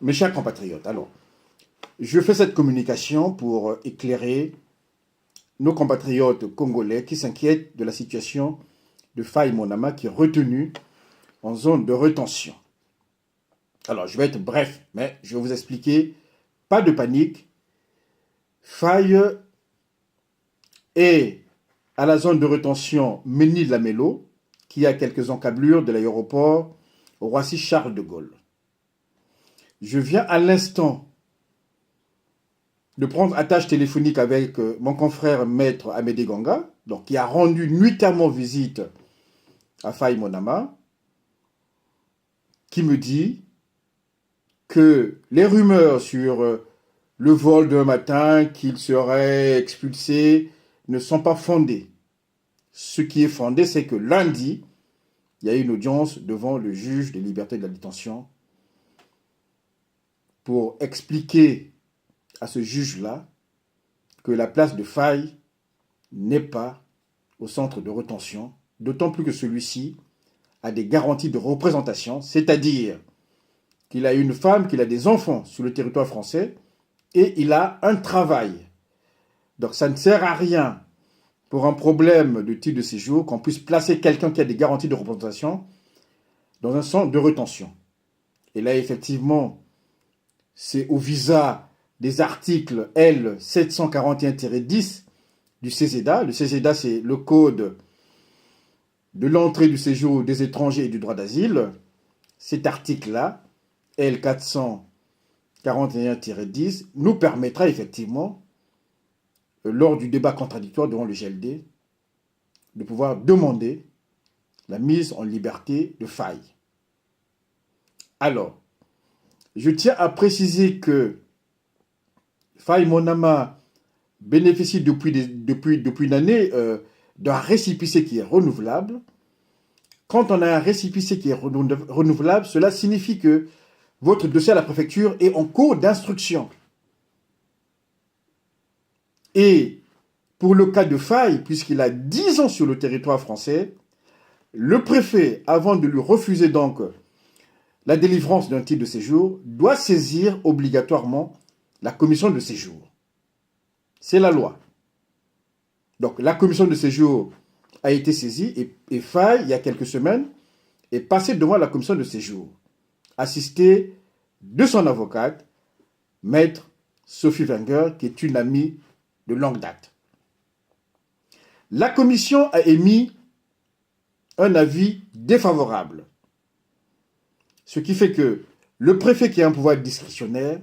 Mes chers compatriotes, alors, je fais cette communication pour éclairer nos compatriotes congolais qui s'inquiètent de la situation de Faye Monama qui est retenu en zone de rétention. Alors, je vais être bref, mais je vais vous expliquer. Pas de panique. Faye est à la zone de rétention Ménil-Lamelo, qui est à quelques encablures de l'aéroport Roissy-Charles de Gaulle. Je viens à l'instant de prendre attache téléphonique avec mon confrère maître Amédée Ganga, donc qui a rendu nuitamment visite à Faye Monama, qui me dit que les rumeurs sur le vol d'un matin qu'il serait expulsé ne sont pas fondées. Ce qui est fondé, c'est que lundi, il y a eu une audience devant le juge des libertés de la détention pour expliquer à ce juge-là que la place de Faye n'est pas au centre de rétention, d'autant plus que celui-ci a des garanties de représentation, c'est-à-dire qu'il a une femme, qu'il a des enfants sur le territoire français et il a un travail. Donc ça ne sert à rien pour un problème de titre de séjour qu'on puisse placer quelqu'un qui a des garanties de représentation dans un centre de rétention. Et là, effectivement, c'est au visa des articles L 741-10 du CESEDA. Le CESEDA, c'est le code de l'entrée du séjour des étrangers et du droit d'asile. Cet article-là, L 441-10, nous permettra effectivement, lors du débat contradictoire devant le GLD, de pouvoir demander la mise en liberté de Faye. Alors, je tiens à préciser que Faye Monama bénéficie depuis une année d'un récépissé qui est renouvelable. Quand on a un récépissé qui est renouvelable, cela signifie que votre dossier à la préfecture est en cours d'instruction. Et pour le cas de Faye, puisqu'il a 10 ans sur le territoire français, le préfet, avant de lui refuser donc la délivrance d'un titre de séjour, doit saisir obligatoirement la commission de séjour. C'est la loi. Donc la commission de séjour a été saisie et Faye, il y a quelques semaines, est passé devant la commission de séjour, assisté de son avocate, maître Sophie Wenger, qui est une amie de longue date. La commission a émis un avis défavorable, ce qui fait que le préfet qui a un pouvoir discrétionnaire,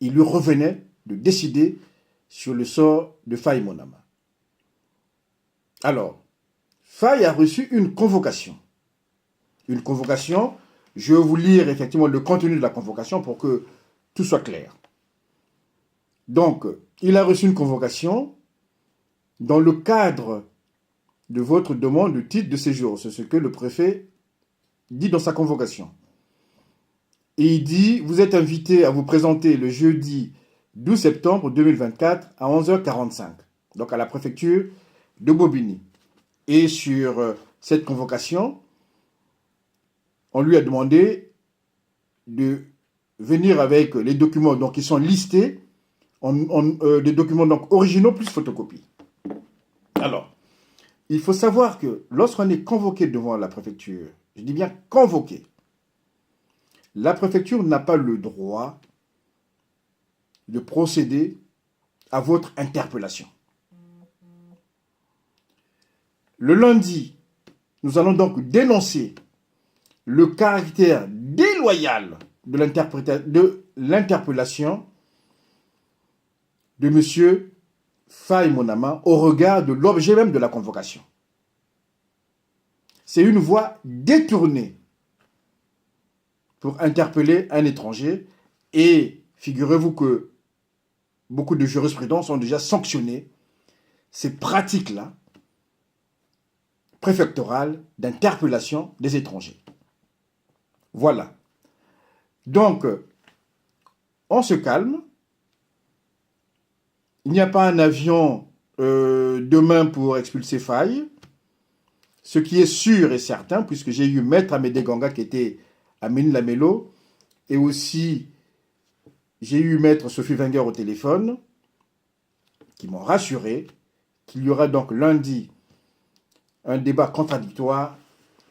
il lui revenait de décider sur le sort de Faye Monama. Alors, Faye a reçu une convocation. Une convocation, je vais vous lire effectivement le contenu de la convocation pour que tout soit clair. Donc, il a reçu une convocation dans le cadre de votre demande de titre de séjour. C'est ce que le préfet dit dans sa convocation. Et il dit, vous êtes invité à vous présenter le jeudi 12 septembre 2024 à 11h45, donc à la préfecture de Bobigny. Et sur cette convocation, on lui a demandé de venir avec les documents donc, qui sont listés, des documents donc, originaux plus photocopies. Alors, il faut savoir que lorsqu'on est convoqué devant la préfecture, je dis bien convoqué, la préfecture n'a pas le droit de procéder à votre interpellation. Le lundi, nous allons donc dénoncer le caractère déloyal de l'interpellation de M. Faye Monama au regard de l'objet même de la convocation. C'est une voie détournée pour interpeller un étranger et figurez-vous que beaucoup de jurisprudences ont déjà sanctionné ces pratiques-là préfectorales d'interpellation des étrangers. Voilà. Donc, on se calme. Il n'y a pas un avion demain pour expulser Faye. Ce qui est sûr et certain, puisque j'ai eu Maître Amédée Ganga qui était à Ménil-Lamelo, Et aussi, j'ai eu Maître Sophie Wenger au téléphone, qui m'ont rassuré qu'il y aura donc lundi un débat contradictoire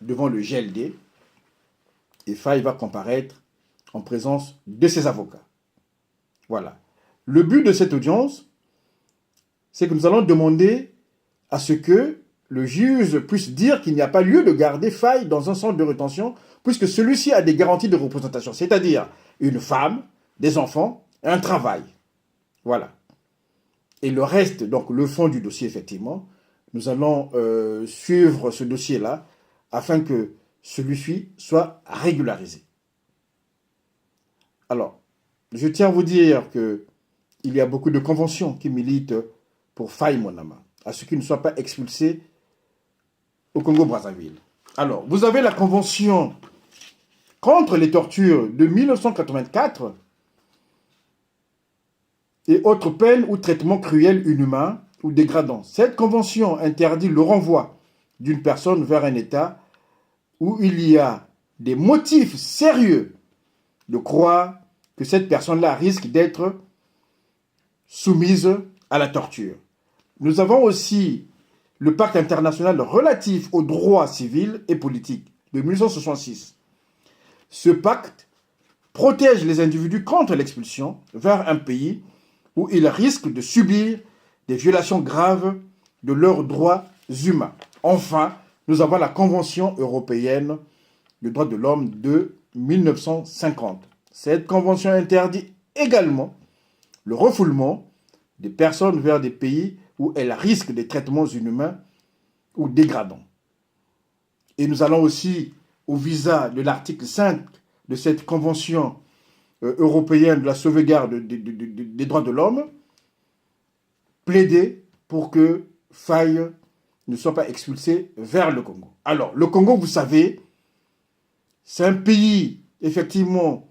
devant le GLD. Et Faye va comparaître en présence de ses avocats. Voilà. Le but de cette audience, c'est que nous allons demander à ce que le juge puisse dire qu'il n'y a pas lieu de garder Faye dans un centre de rétention, puisque celui-ci a des garanties de représentation, c'est-à-dire une femme, des enfants, un travail. Voilà. Et le reste, donc le fond du dossier, effectivement, nous allons suivre ce dossier-là afin que celui-ci soit régularisé. Alors, je tiens à vous dire qu'il y a beaucoup de conventions qui militent pour Faye Monama, à ce qu'il ne soit pas expulsé au Congo-Brazzaville. Alors, vous avez la convention contre les tortures de 1984 et autres peines ou traitements cruels, inhumains ou dégradants. Cette convention interdit le renvoi d'une personne vers un État où il y a des motifs sérieux de croire que cette personne-là risque d'être soumise à la torture. Nous avons aussi le pacte international relatif aux droits civils et politiques de 1966. Ce pacte protège les individus contre l'expulsion vers un pays où ils risquent de subir des violations graves de leurs droits humains. Enfin, nous avons la Convention européenne des droits de l'homme de 1950. Cette convention interdit également le refoulement des personnes vers des pays où elles risquent des traitements inhumains ou dégradants. Et nous allons aussi, au visa de l'article 5 de cette convention européenne de la sauvegarde des droits de l'homme, plaider pour que Faye ne soit pas expulsé vers le Congo. Alors, le Congo, vous savez, c'est un pays, effectivement,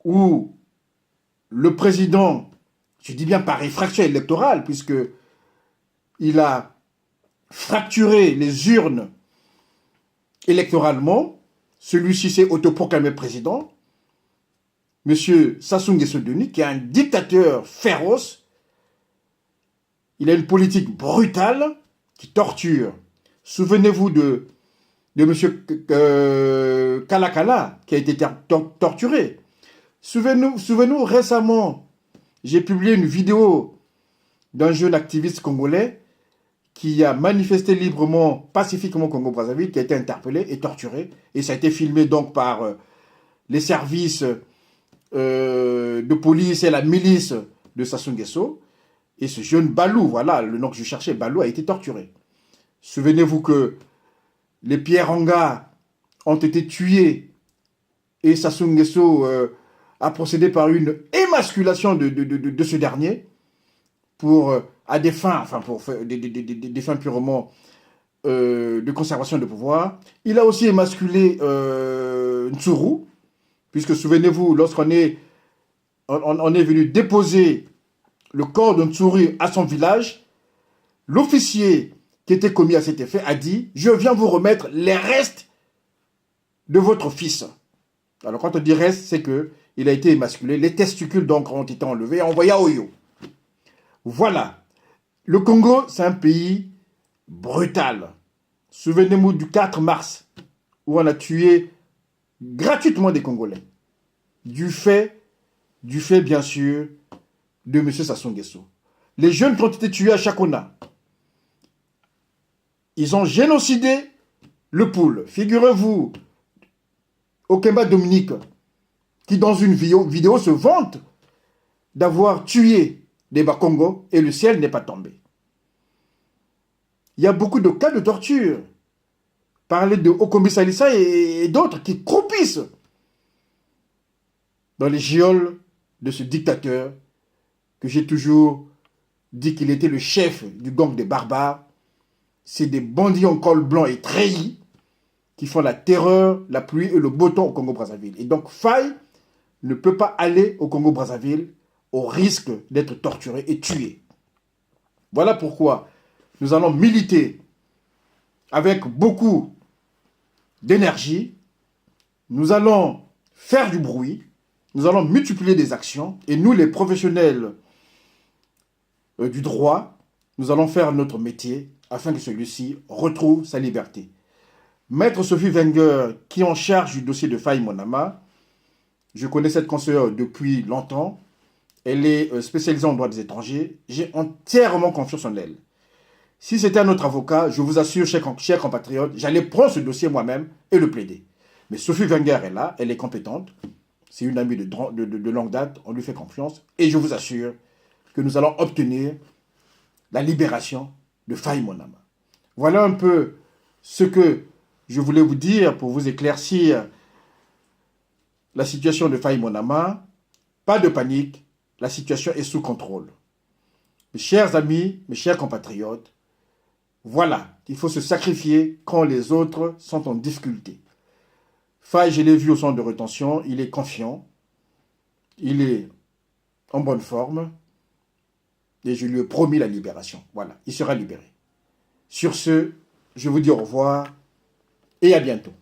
où le président, je dis bien par effraction électorale, puisqu'il a fracturé les urnes électoralement, celui-ci s'est autoproclamé président, M. Sassou Nguesso Denis, qui est un dictateur féroce. Il a une politique brutale qui torture. Souvenez-vous de M. Kalakala, qui a été torturé. Souvenez-vous, récemment, j'ai publié une vidéo d'un jeune activiste congolais qui a manifesté librement, pacifiquement au Congo-Brazzaville, qui a été interpellé et torturé. Et ça a été filmé donc par les services de police et la milice de Sassou Nguesso. Et ce jeune Balou, voilà le nom que je cherchais, Balou, a été torturé. Souvenez-vous que les Pierre Anga ont été tués et Sassou Nguesso a procédé par une émasculation de ce dernier à des fins, enfin pour des fins purement de conservation de pouvoir. Il a aussi émasculé Ntsuru, puisque souvenez-vous, lorsqu'on est venu déposer le corps de Ntsuru à son village, l'officier qui était commis à cet effet a dit « Je viens vous remettre les restes de votre fils ». Alors quand on dit reste, c'est qu'il a été émasculé, les testicules donc ont été enlevés et envoyés à Oyo. Voilà. Le Congo, c'est un pays brutal. Souvenez-vous du 4 mars, où on a tué gratuitement des Congolais. Du fait bien sûr, de M. Sassou Nguesso. Les jeunes qui ont été tués à Chakona, ils ont génocidé le Poul. Figurez-vous, Okemba Dominique, qui dans une vidéo se vante d'avoir tué des Bakongo et le ciel n'est pas tombé. Il y a beaucoup de cas de torture. Parlez de Okombi Salissa et d'autres qui croupissent dans les geôles de ce dictateur que j'ai toujours dit qu'il était le chef du gang des barbares. C'est des bandits en col blanc et treillis qui font la terreur, la pluie et le beau temps au Congo-Brazzaville. Et donc Faye ne peut pas aller au Congo-Brazzaville au risque d'être torturé et tué. Voilà pourquoi nous allons militer avec beaucoup d'énergie. Nous allons faire du bruit nous allons multiplier des actions et nous, les professionnels du droit, nous allons faire notre métier afin que celui-ci retrouve sa liberté. Maître Sophie Wenger, qui est en charge du dossier de Faye Monama, je connais cette conseillère depuis longtemps. Elle est spécialisée en droit des étrangers. J'ai entièrement confiance en elle. Si c'était un autre avocat, je vous assure, chers compatriotes, j'allais prendre ce dossier moi-même et le plaider. Mais Sophie Wenger est là, elle est compétente. C'est une amie de longue date, on lui fait confiance. Et je vous assure que nous allons obtenir la libération de Faye Monama. Voilà un peu ce que je voulais vous dire pour vous éclaircir la situation de Faye Monama. Pas de panique, la situation est sous contrôle. Mes chers amis, mes chers compatriotes, voilà, il faut se sacrifier quand les autres sont en difficulté. Faye, je l'ai vu au centre de rétention, il est confiant, il est en bonne forme, et je lui ai promis la libération. Voilà, il sera libéré. Sur ce, je vous dis au revoir et à bientôt.